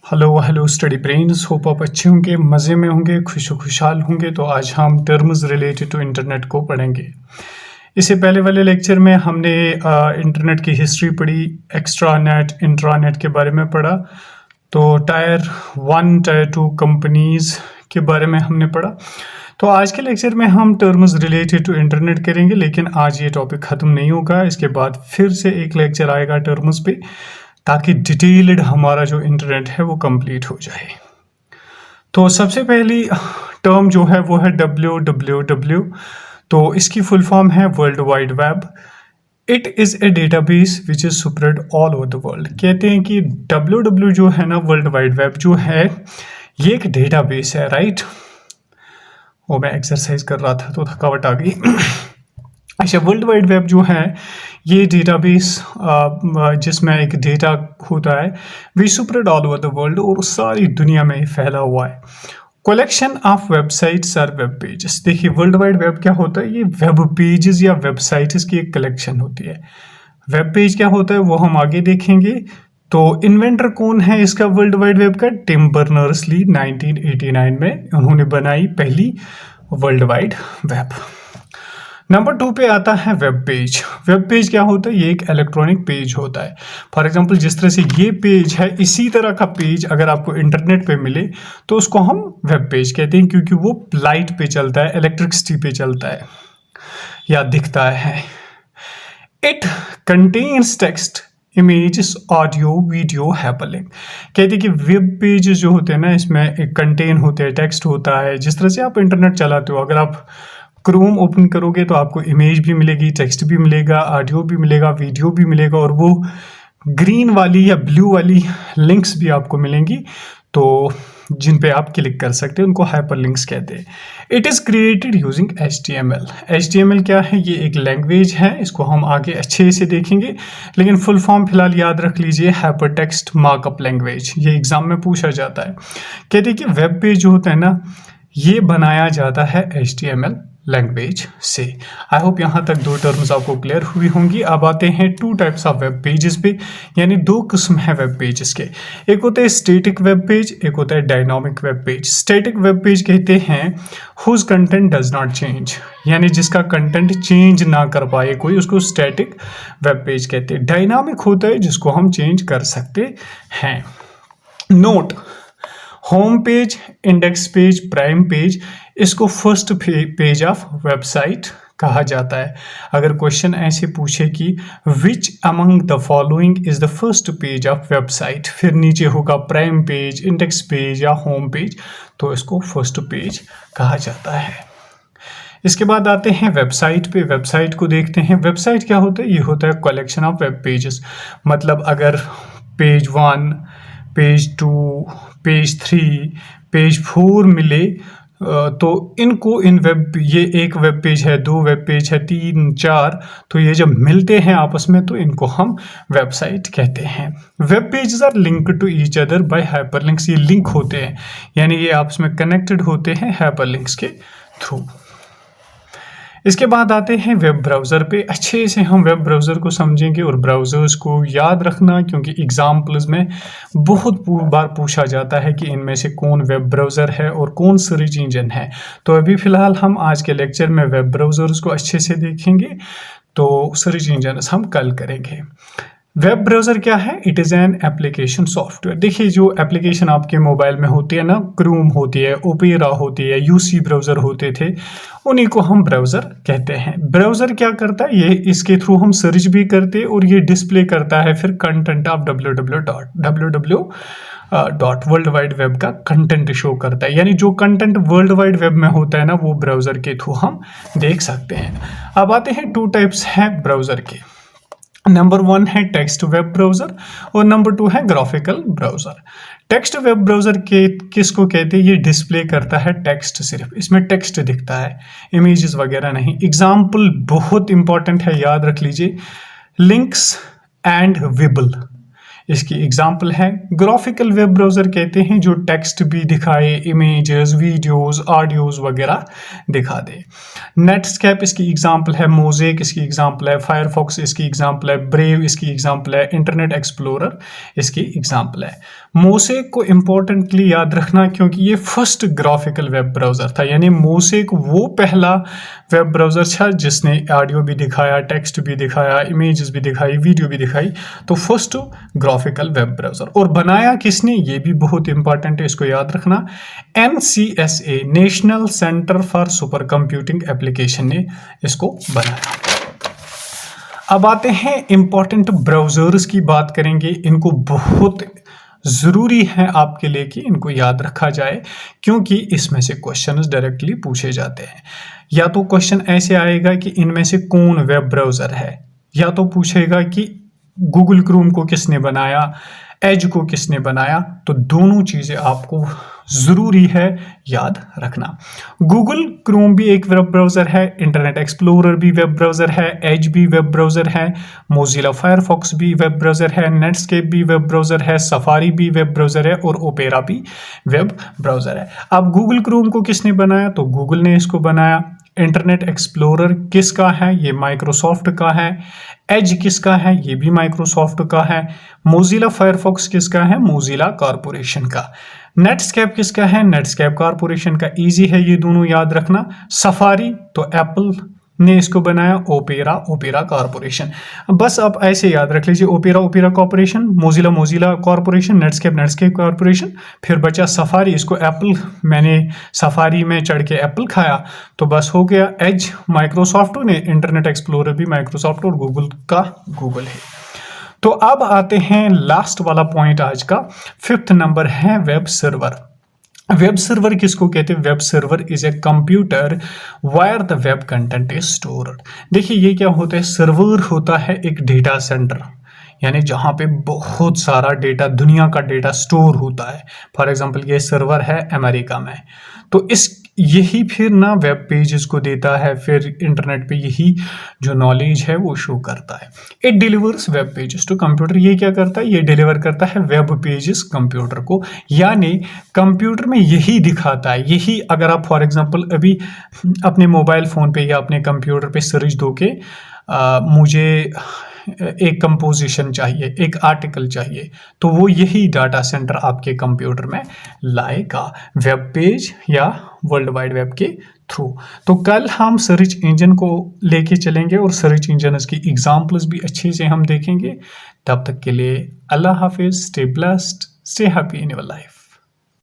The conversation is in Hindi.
Hello hello study brains, hope आप अच्छे होंगे, मज़े में होंगे, खुशहाल होंगे। तो आज हम टर्म्स रिलेटेड टू इंटरनेट को पढ़ेंगे। इससे पहले वाले लेक्चर में हमने इंटरनेट की हिस्ट्री पढ़ी, एक्स्ट्रा नेट, इंट्रानेट के बारे में पढ़ा। तो टायर 1 टायर 2 कंपनीज़ के बारे में हमने पढ़ा। तो आज के लेक्चर में हम टर्म्स रिलेटेड टू इंटरनेट करेंगे, लेकिन आज ये टॉपिक ख़त्म नहीं होगा। इसके बाद फिर से एक लेक्चर आएगा टर्म्स पे, ताकि डिटेल्ड हमारा जो इंटरनेट है वो कंप्लीट हो जाए। तो सबसे पहली टर्म जो है वो है WWW। तो इसकी फुल फॉर्म है world wide web. It is a database which is spread all over the world. कहते हैं कि WW जो है ना, वर्ल्ड वाइड वेब जो है, ये एक डेटाबेस है, राइट। वो मैं एक्सरसाइज कर रहा था तो थकावट आ गई। अच्छा, वर्ल्ड वाइड वेब जो है ये डेटाबेस जिसमें एक डेटा होता है, we spread all over the world, और सारी दुनिया में फैला हुआ है। Collection of websites are web pages. देखिए, वर्ल्ड वाइड वेब क्या होता है, ये वेब पेजेस या वेबसाइट्स की एक कलेक्शन होती है। वेब पेज क्या होता है वो हम आगे देखेंगे। तो इन्वेंटर कौन है इसका, वर्ल्ड वाइड वेब का? टिम बर्नर्स-ली 1989 में उन्होंने बनाई पहली वर्ल्ड वाइड वेब। नंबर 2 पे आता है वेब पेज। वेब पेज क्या होता है? ये एक इलेक्ट्रॉनिक पेज होता है। फॉर एग्जांपल, जिस तरह से ये पेज है, इसी तरह का पेज अगर आपको इंटरनेट पे मिले तो उसको हम वेब पेज कहते हैं, क्योंकि वो लाइट पे चलता है, इलेक्ट्रिसिटी पे चलता है या दिखता है। It contains text, images, audio, video, hyperlink. कहते हैं कि वेब पेज जो होते हैं ना, इसमें एक कंटेन होते हैं, टेक्स्ट होता है। जिस तरह से आप इंटरनेट चलाते हो, अगर आप क्रोम ओपन करोगे तो आपको इमेज भी मिलेगी, टेक्स्ट भी मिलेगा, ऑडियो भी मिलेगा, वीडियो भी मिलेगा, और वो ग्रीन वाली या ब्लू वाली लिंक्स भी आपको मिलेंगी, तो जिन पे आप क्लिक कर सकते हैं उनको हाइपरलिंक्स कहते हैं। It is created using HTML। HTML क्या है? ये एक लैंग्वेज है, इसको हम आगे अच्छे से देखेंगे, लेकिन फुल फॉर्म फिलहाल याद रख लीजिए, हाइपर टेक्स्ट मार्कअप लैंग्वेज। ये एग्जाम में पूछा जाता है। कहते हैं कि वेब पेज जो होता है ना, ये बनाया जाता है HTML लैंग्वेज से। आई होप यहाँ तक 2 टर्म्स आपको क्लियर हुई होंगी। अब आते हैं 2 टाइप्स ऑफ वेब पेजेस पे, यानी 2 किस्म है वेब पेजेस के। एक होता है स्टैटिक वेब पेज, एक होता है dynamic web page. Static web page कहते हैं whose content does not change, यानी जिसका कंटेंट चेंज ना कर पाए कोई, उसको स्टैटिक वेब पेज कहते हैं। डायनामिक होता है जिसको हम चेंज कर सकते हैं। Note, home page, index page, prime page, इसको फर्स्ट पेज ऑफ वेबसाइट कहा जाता है। अगर क्वेश्चन ऐसे पूछे कि which among the following is the first page of website, फिर नीचे होगा प्राइम पेज, इंडेक्स पेज या होम पेज, तो इसको फर्स्ट पेज कहा जाता है। इसके बाद आते हैं वेबसाइट पे। वेबसाइट को देखते हैं। वेबसाइट क्या होता है? ये होता है कलेक्शन ऑफ वेब पेजेस। मतलब अगर पेज 1, पेज 2, पेज 3, पेज 4 मिले तो इनको ये एक वेब पेज है, 2 वेब पेज है, 3, 4, तो ये जब मिलते हैं आपस में तो इनको हम वेबसाइट कहते हैं। Web pages are linked to each other by hyperlinks. ये लिंक होते हैं, यानी ये आपस में कनेक्टेड होते हैं हाइपरलिंक्स के थ्रू। इसके बाद आते हैं वेब ब्राउज़र पे। अच्छे से हम वेब ब्राउज़र को समझेंगे और ब्राउज़र्स को याद रखना, क्योंकि एग्जाम्पल्स में बहुत बार पूछा जाता है कि इनमें से कौन वेब ब्राउज़र है और कौन सर्च इंजन है। तो अभी फ़िलहाल हम आज के लेक्चर में वेब ब्राउज़र्स को अच्छे से देखेंगे, तो सर्च इंजन हम कल करेंगे। वेब ब्राउज़र क्या है? It is an application software. देखिए, जो एप्लीकेशन आपके मोबाइल में होती है ना, क्रोम होती है, ओपेरा होती है, UC ब्राउज़र होते थे, उन्हीं को हम ब्राउज़र कहते हैं। ब्राउज़र क्या करता है? ये इसके थ्रू हम सर्च भी करते हैं और ये डिस्प्ले करता है फिर content of www world wide web का कंटेंट शो करता है। यानी जो कंटेंट वर्ल्ड वाइड वेब में होता है ना, वो ब्राउज़र के थ्रू हम देख सकते हैं। अब आते हैं 2 टाइप्स हैं ब्राउज़र के। नंबर 1 है टेक्स्ट वेब ब्राउज़र और नंबर 2 है graphical browser. Text web browser के किसको कहते हैं? ये डिस्प्ले करता है टेक्स्ट, सिर्फ इसमें टेक्स्ट दिखता है, इमेजेस वगैरह नहीं। एग्जाम्पल बहुत इंपॉर्टेंट है, याद रख लीजिए, लिंक्स एंड विबल। इसकी एग्जांपल है। ग्राफिकल वेब ब्राउज़र कहते हैं जो टेक्स्ट भी दिखाए, इमेजेस, वीडियोस, ऑडियोज वगैरह दिखा दे। नेटस्केप इसकी एग्जांपल है, मोज़ेक इसकी एग्जांपल है, फायरफॉक्स इसकी एग्जांपल है, ब्रेव इसकी एग्जांपल है, इंटरनेट एक्सप्लोरर इसकी एग्जांपल है। मोज़ेक को इंपॉर्टेंटली याद रखना क्योंकि ये फर्स्ट ग्राफिकल वेब ब्राउज़र था, यानी मोज़ेक वो पहला वेब ब्राउज़र था जिसने ऑडियो भी दिखाया, टेक्स्ट भी दिखाया, इमेजेस भी दिखाई, वीडियो भी दिखाई। तो फर्स्ट ग्राफिकल वेब ब्राउज़र। और बनाया किसने, ये भी बहुत इंपॉर्टेंट है, इसको याद रखना। NCSA national centre for super computing application ने इसको बनाया। अब आते हैं इंपॉर्टेंट ब्राउज़र्स की बात करेंगे। इनको बहुत ज़रूरी है आपके लिए कि इनको याद रखा जाए क्योंकि इसमें से क्वेश्चंस डायरेक्टली पूछे जाते हैं। या तो क्वेश्चन ऐसे आएगा कि इनमें से कौन वेब ब्राउज़र है, या तो पूछेगा कि गूगल क्रोम को किसने बनाया, एज को किसने बनाया। तो दोनों चीज़ें आपको ज़रूरी है याद रखना। गूगल क्रोम भी एक वेब ब्राउज़र है, इंटरनेट एक्सप्लोरर भी वेब ब्राउज़र है, एज भी वेब ब्राउज़र है, मोज़िला फायरफॉक्स भी वेब ब्राउज़र है, नेटस्केप भी वेब ब्राउज़र है, सफारी भी वेब ब्राउज़र है और ओपेरा भी वेब ब्राउज़र है। अब गूगल क्रोम को किसने बनाया, तो गूगल ने इसको बनाया। इंटरनेट एक्सप्लोरर किसका है, ये माइक्रोसॉफ्ट का है। एज किसका है, ये भी माइक्रोसॉफ्ट का है। मोज़िला फायरफॉक्स किसका है, मोज़िला कॉरपोरेशन का। नेटस्केप किसका है, नेटस्केप कॉरपोरेशन का। इजी है ये दोनों याद रखना। सफारी तो एप्पल ने इसको बनाया, ओपेरा ओपेरा कॉरपोरेशन। बस आप ऐसे याद रख लीजिए, opera opera corporation, Mozilla Mozilla corporation, Netscape Netscape corporation, फिर बचा सफारी, इसको एप्पल, मैंने सफारी में चढ़ के एप्पल खाया तो बस हो गया। एज माइक्रोसॉफ्ट ने, इंटरनेट एक्सप्लोरर भी माइक्रोसॉफ्ट और गूगल का गूगल है। तो अब आते हैं लास्ट वाला पॉइंट आज का, 5th नंबर है वेब सर्वर। वेब सर्वर किसको कहते हैं, web server is a computer wire the web content is stored. देखिए ये क्या होता है, सर्वर होता है एक डेटा सेंटर, यानी जहाँ पे बहुत सारा डेटा, दुनिया का डेटा स्टोर होता है। फॉर एग्जांपल ये सर्वर है अमेरिका में, तो यही फिर ना वेब पेजेस को देता है, फिर इंटरनेट पे यही जो नॉलेज है वो शो करता है। It delivers web pages to computer. ये क्या करता है, ये डिलीवर करता है वेब पेजेस कंप्यूटर को, यानी कंप्यूटर में यही दिखाता है। यही अगर आप फॉर एग्जांपल अभी अपने मोबाइल फ़ोन पे या अपने कंप्यूटर पे सर्च दो के मुझे एक कंपोजिशन चाहिए, एक आर्टिकल चाहिए, तो वो यही डाटा सेंटर आपके कंप्यूटर में लाएगा वेब पेज या वर्ल्ड वाइड वेब के थ्रू। तो कल हम सर्च इंजन को लेके चलेंगे और सर्च इंजन की एग्जांपल्स भी अच्छे से हम देखेंगे। तब तक के लिए अल्लाह हाफिज, stay blessed, stay happy in your life.